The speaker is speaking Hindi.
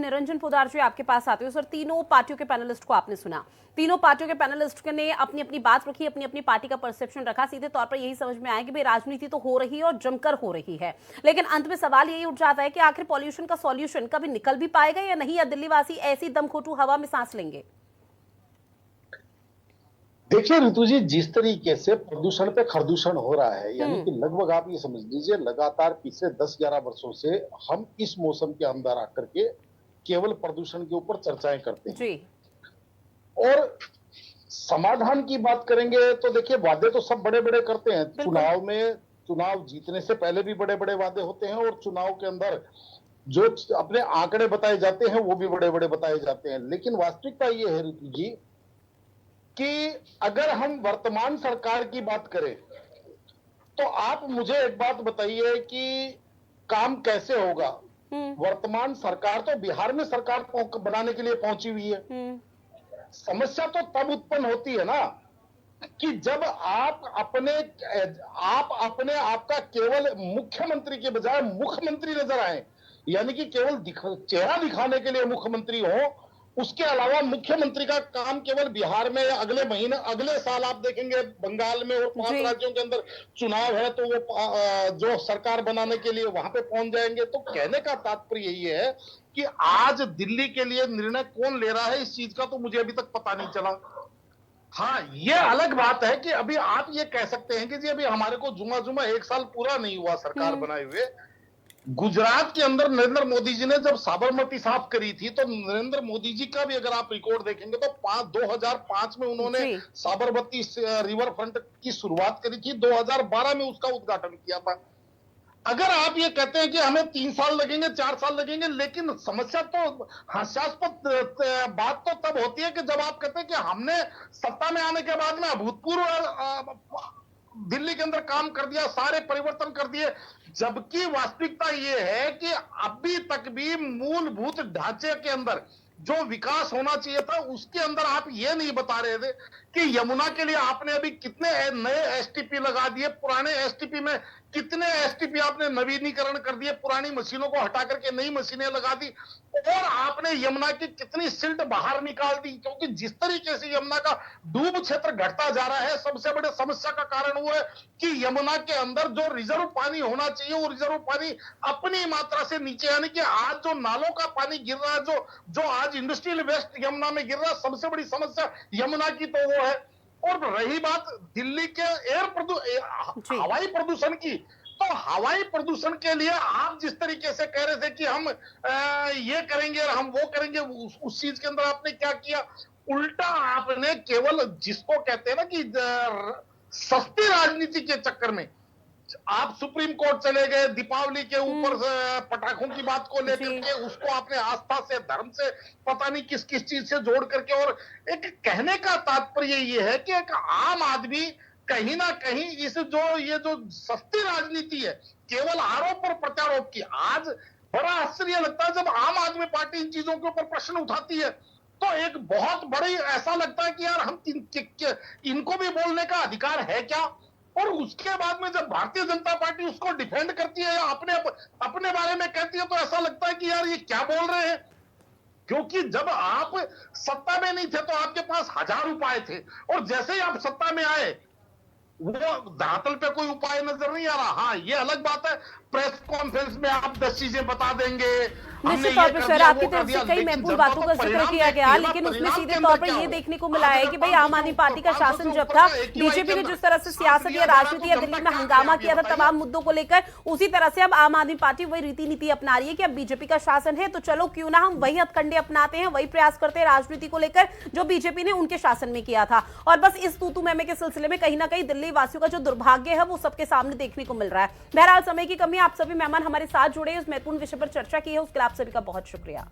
निरंजन पोदार जी आपके पास आते हो। सर, तीनों पार्टियों के पैनलिस्ट को आपने सुना, तीनों पार्टियों के पैनलिस्ट ने अपनी अपनी बात रखी, अपनी अपनी पार्टी का परसेप्शन रखा। सीधे तौर पर यही समझ में आया कि भाई राजनीति तो हो रही है और जमकर हो रही है, लेकिन अंत में सवाल यही उठ जाता है कि आखिर पॉल्यूशन का सॉल्यूशन कभी निकल भी पाएगा या नहीं, या दिल्ली वासी ऐसी दमखोटू हवा में सांस लेंगे? देखिए ऋतु जी, जिस तरीके से प्रदूषण पे खरदूषण हो रहा है, यानी कि लगभग आप ये समझ लीजिए लगातार पिछले 10-11 वर्षों से हम इस मौसम के अंदर आकर के केवल प्रदूषण के ऊपर चर्चाएं करते हैं। जी। और समाधान की बात करेंगे तो देखिए, वादे तो सब बड़े बड़े करते हैं। चुनाव में, चुनाव जीतने से पहले भी बड़े बड़े वादे होते हैं, और चुनाव के अंदर जो अपने आंकड़े बताए जाते हैं वो भी बड़े बड़े बताए जाते हैं। लेकिन वास्तविकता ये है ऋतु जी कि अगर हम वर्तमान सरकार की बात करें तो आप मुझे एक बात बताइए कि काम कैसे होगा। वर्तमान सरकार तो बिहार में सरकार बनाने के लिए पहुंची हुई है। समस्या तो तब उत्पन्न होती है ना कि जब आप अपने आप का केवल मुख्यमंत्री के बजाय मुख्यमंत्री नजर आए, यानी कि केवल चेहरा दिखाने के लिए मुख्यमंत्री हो। उसके अलावा मुख्यमंत्री का काम केवल बिहार में, अगले महीने, अगले साल आप देखेंगे बंगाल में और 5 राज्यों के अंदर चुनाव है, तो वो जो सरकार बनाने के लिए वहां पे पहुंच जाएंगे। तो कहने का तात्पर्य यही है कि आज दिल्ली के लिए निर्णय कौन ले रहा है इस चीज का तो मुझे अभी तक पता नहीं चला। हाँ, ये अलग बात है कि अभी आप ये कह सकते हैं कि जी अभी हमारे को जुमा जुमा 1 साल पूरा नहीं हुआ सरकार बनाए हुए। गुजरात के अंदर नरेंद्र मोदी जी ने जब साबरमती साफ करी थी, तो नरेंद्र मोदी जी का भी अगर आप रिकॉर्ड देखेंगे तो 2005 में उन्होंने साबरमती रिवर फ्रंट की शुरुआत करी थी, 2012 में उसका उद्घाटन किया था। अगर आप ये कहते हैं कि हमें 3 साल लगेंगे, 4 साल लगेंगे, लेकिन समस्या तो, हास्यास्पद बात तो तब होती है कि जब आप कहते हैं कि हमने सत्ता में आने के बाद में अभूतपूर्व दिल्ली के अंदर काम कर दिया, सारे परिवर्तन कर दिए, जबकि वास्तविकता यह है कि अभी तक भी मूलभूत ढांचे के अंदर जो विकास होना चाहिए था उसके अंदर आप ये नहीं बता रहे थे कि यमुना के लिए आपने अभी कितने नए एसटीपी लगा दिए, पुराने एसटीपी में कितने एसटीपी आपने नवीनीकरण कर दिए, पुरानी मशीनों को हटा करके नई मशीनें लगा दी, और आपने यमुना की कितनी सिल्ट बाहर निकाल दी। क्योंकि जिस तरीके से यमुना का डूब क्षेत्र घटता जा रहा है, सबसे बड़े समस्या का कारण वो है कि यमुना के अंदर जो रिजर्व पानी होना चाहिए वो रिजर्व पानी अपनी मात्रा से नीचे, यानी कि आज जो नालों का पानी गिर रहा है, जो आज इंडस्ट्रियल वेस्ट यमुना में गिर रहा है, सबसे बड़ी समस्या यमुना की तो वो है। और रही बात दिल्ली के हवाई प्रदूषण की, तो हवाई प्रदूषण के लिए आप जिस तरीके से कह रहे थे कि हम ये करेंगे और हम वो करेंगे, उस चीज के अंदर आपने क्या किया? उल्टा आपने केवल जिसको कहते हैं ना कि सस्ती राजनीति के चक्कर में आप सुप्रीम कोर्ट चले गए, दीपावली के ऊपर पटाखों की बात को लेकर के उसको आपने आस्था से, धर्म से, पता नहीं किस किस चीज से जोड़ करके, और एक कहने का तात्पर्य ये है कि एक आम आदमी कहीं ना कहीं ये जो सस्ती राजनीति है, केवल आरोप और प्रत्यारोप की, आज बड़ा आश्चर्य लगता है जब आम आदमी पार्टी इन चीजों के ऊपर प्रश्न उठाती है, तो एक बहुत बड़ी ऐसा लगता है कि यार हम इनको भी बोलने का अधिकार है क्या? और उसके बाद में जब भारतीय जनता पार्टी उसको डिफेंड करती है या अपने बारे में कहती है, तो ऐसा लगता है कि यार ये क्या बोल रहे हैं। क्योंकि जब आप सत्ता में नहीं थे तो आपके पास 1000 उपाय थे, और जैसे ही आप सत्ता में आए वो धरातल पे कोई उपाय नजर नहीं आ रहा। हाँ, ये अलग बात है, प्रेस कॉन्फ्रेंस में आप 10 चीजें बता देंगे। निश्चित तौर पर सर, आपकी तरफ से कई महत्वपूर्ण बातों का जिक्र किया गया, लेकिन उसमें सीधे तौर पर ये देखने को मिला है कि भाई आम आदमी पार्टी का शासन जब था, बीजेपी ने जिस तरह से सियासत या राजनीति या दिल्ली में हंगामा किया था तमाम मुद्दों को लेकर, उसी तरह से अब आम आदमी पार्टी वही रीति नीति अपना रही है कि अब बीजेपी का शासन है तो चलो क्यों ना हम वही हथकंडे अपनाते हैं, वही प्रयास करते हैं राजनीति को लेकर जो बीजेपी ने उनके शासन में किया था। और बस इस तू तू मैं मैं के सिलसिले में कहीं ना कहीं दिल्ली वासियों का जो दुर्भाग्य है वो सबके सामने देखने को मिल रहा है। बहरहाल समय की कमी, आप सभी मेहमान हमारे साथ जुड़े, इस महत्वपूर्ण विषय पर चर्चा की है, उसके लिए आप सभी का बहुत शुक्रिया।